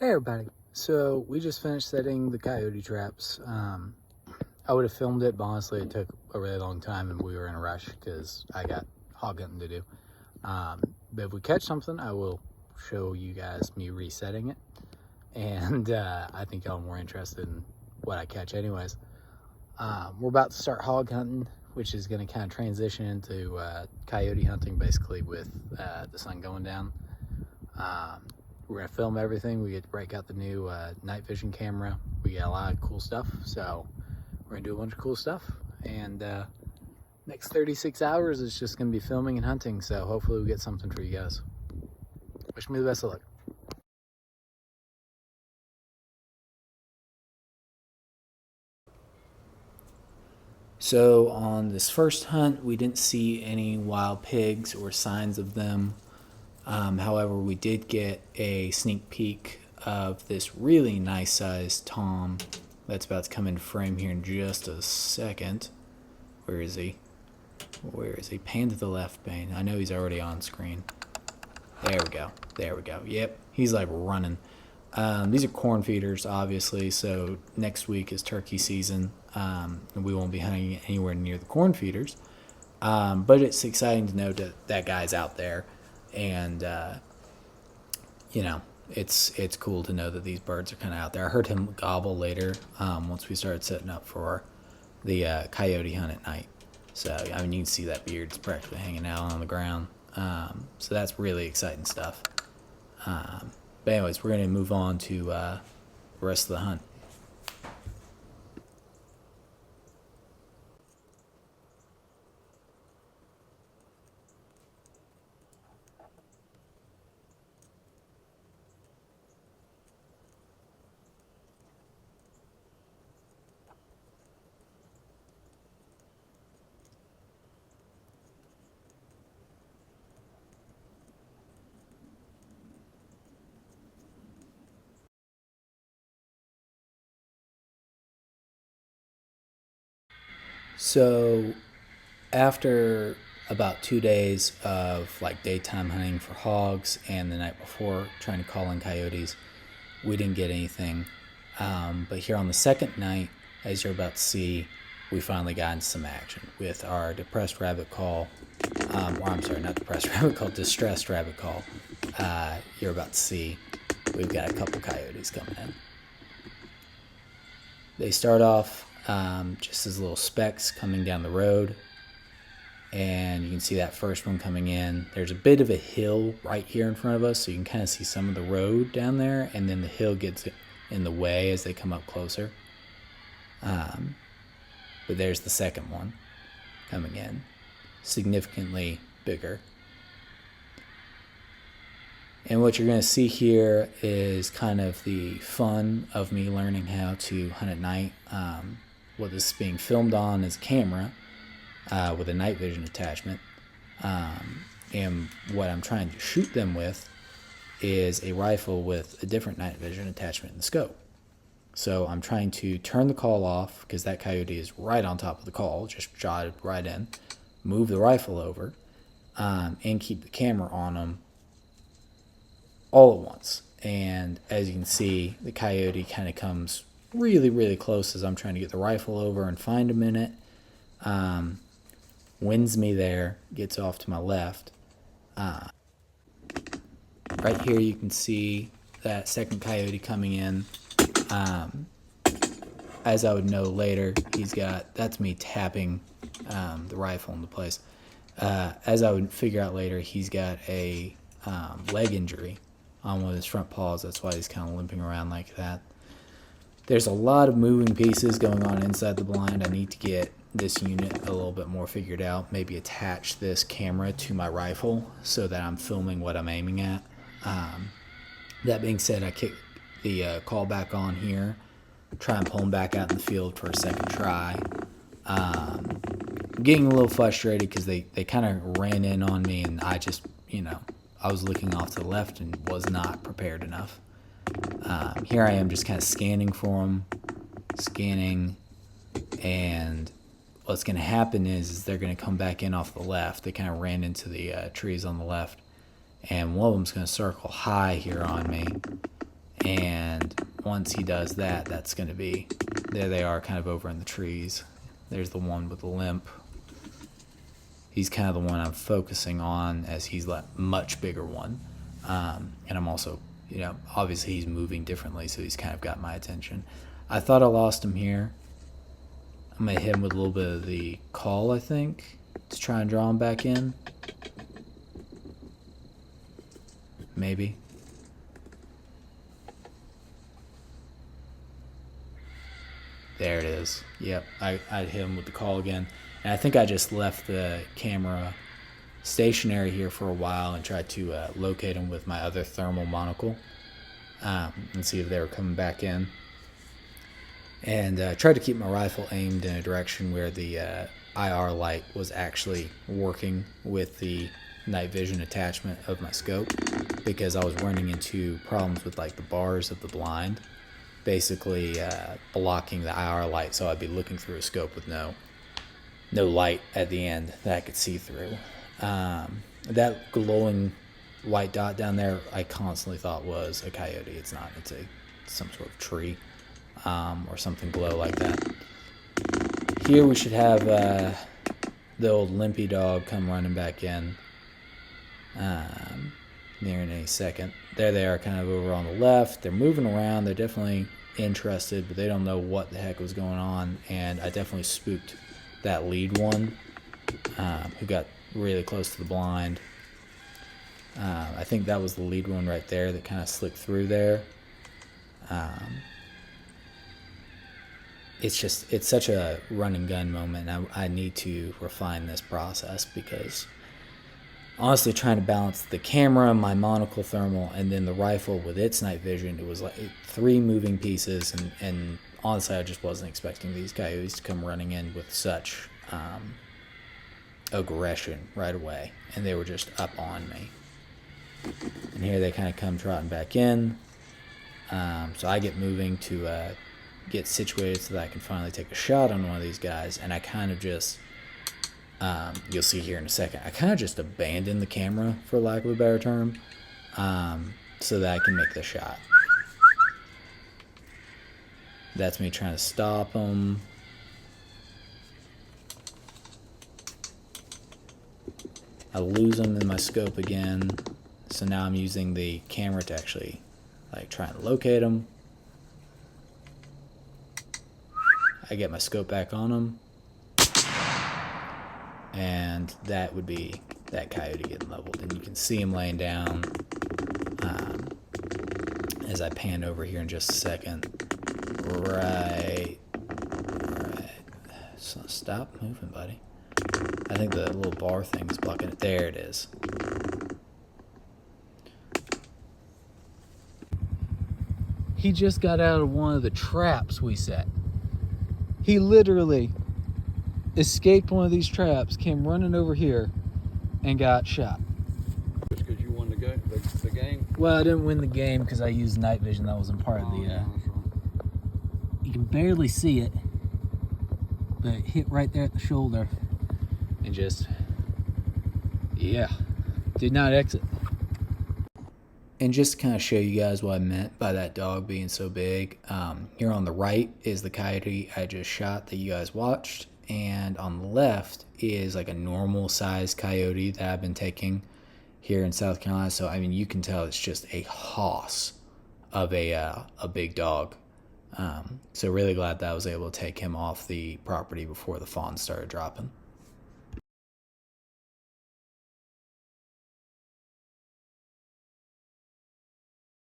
Hey everybody. So we just finished setting the coyote traps. I would have filmed it, but honestly it took a really long time and we were in a rush because I got hog hunting to do. But if we catch something, I will show you guys me resetting it. And I think y'all are more interested in what I catch anyways. We're about to start hog hunting, which is going to kind of transition into coyote hunting basically with the sun going down. We're going to film everything. We get to break out the new night vision camera. We got a lot of cool stuff, so we're going to do a bunch of cool stuff. And next 36 hours is just going to be filming and hunting, so hopefully we get something for you guys. Wish me the best of luck. So on this first hunt, we didn't see any wild pigs or signs of them. However, we did get a sneak peek of this really nice sized tom that's about to come into frame here in just a second. Where is he? Where is he? Pan to the left, Pan. I know he's already on screen. There we go. There we go. Yep, he's like running. These are corn feeders, obviously, so next week is turkey season, and we won't be hunting anywhere near the corn feeders. But it's exciting to know that that guy's out there, and you know, it's cool to know that these birds are kind of out there. I heard him gobble later once we started setting up for the coyote hunt at night. So I mean, you can see that beard's practically hanging out on the ground. So that's really exciting stuff. But anyways, we're gonna move on to the rest of the hunt. So after about 2 days of like daytime hunting for hogs and the night before trying to call in coyotes, we didn't get anything. But here on the second night, as you're about to see, we finally got into some action with our depressed rabbit call. Or I'm sorry, not depressed rabbit call, distressed rabbit call. You're about to see, we've got a couple coyotes coming in. They start off just as little specks coming down the road, and you can see that first one coming in. There's a bit of a hill right here in front of us, so you can kind of see some of the road down there, and then the hill gets in the way as they come up closer. But there's the second one coming in, significantly bigger. And what you're going to see here is kind of the fun of me learning how to hunt at night. What this is being filmed on is a camera with a night vision attachment. And what I'm trying to shoot them with is a rifle with a different night vision attachment and scope. So I'm trying to turn the call off because that coyote is right on top of the call, just jotted right in, move the rifle over, and keep the camera on them all at once. And as you can see, the coyote kind of comes really, really close as I'm trying to get the rifle over and find him in it. Wins me there, gets off to my left. Right here you can see that second coyote coming in. As I would know later, that's me tapping the rifle into place. As I would figure out later, he's got a leg injury on one of his front paws. That's why he's kind of limping around like that. There's a lot of moving pieces going on inside the blind. I need to get this unit a little bit more figured out. Maybe attach this camera to my rifle so that I'm filming what I'm aiming at. That being said, I kick the call back on here, try and pull him back out in the field for a second try. I'm getting a little frustrated because they kind of ran in on me, and I just, I was looking off to the left and was not prepared enough. Here I am just kind of scanning for them, and what's going to happen is they're going to come back in off the left. They kind of ran into the trees on the left, and one of them's going to circle high here on me, And once he does that, that's going to be, there they are kind of over in the trees. There's the one with the limp. He's kind of the one I'm focusing on, as he's a much bigger one. And I'm also, obviously he's moving differently, so he's kind of got my attention. I thought I lost him here. I'm going to hit him with a little bit of the call, I think, to try and draw him back in. Maybe. There it is. Yep, I hit him with the call again. And I think I just left the camera stationary here for a while and tried to locate him with my other thermal monocle and see if they were coming back in. And tried to keep my rifle aimed in a direction where the IR light was actually working with the night vision attachment of my scope, because I was running into problems with like the bars of the blind basically blocking the IR light, so I'd be looking through a scope with no light at the end that I could see through. That glowing white dot down there, I constantly thought was a coyote. It's not. It's some sort of tree or something glow like that. Here we should have the old limpy dog come running back in near in any second. There they are, kind of over on the left. They're moving around. They're definitely interested, but they don't know what the heck was going on. And I definitely spooked that lead one who got really close to the blind. I think that was the lead one right there that kind of slipped through there. It's such a run and gun moment. I need to refine this process, because honestly, trying to balance the camera, my monocle thermal, and then the rifle with its night vision, it was like 3 moving pieces, and honestly, I just wasn't expecting these coyotes to come running in with such aggression right away, and they were just up on me. And here they kind of come trotting back in, so I get moving to get situated so that I can finally take a shot on one of these guys, and I kind of just you'll see here in a second, I kind of just abandoned the camera, for lack of a better term, so that I can make the shot. That's me trying to stop him. I lose him in my scope again, so now I'm using the camera to actually try and locate him. I get my scope back on him, and that would be that coyote getting leveled. And you can see him laying down as I pan over here in just a second. Right. So stop moving, buddy. I think the little bar thing is blocking it. There it is. He just got out of one of the traps we set. He literally escaped one of these traps, came running over here, and got shot. Just because you won the game? Well, I didn't win the game because I used night vision. That wasn't part of the... Yeah, that's right. You can barely see it, but it hit right there at the shoulder. And just... yeah. Did not exit. And just to kind of show you guys what I meant by that dog being so big, here on the right is the coyote I just shot that you guys watched, and on the left is like a normal sized coyote that I've been taking here in South Carolina. So I mean, you can tell it's just a hoss of a big dog. So really glad that I was able to take him off the property before the fawns started dropping.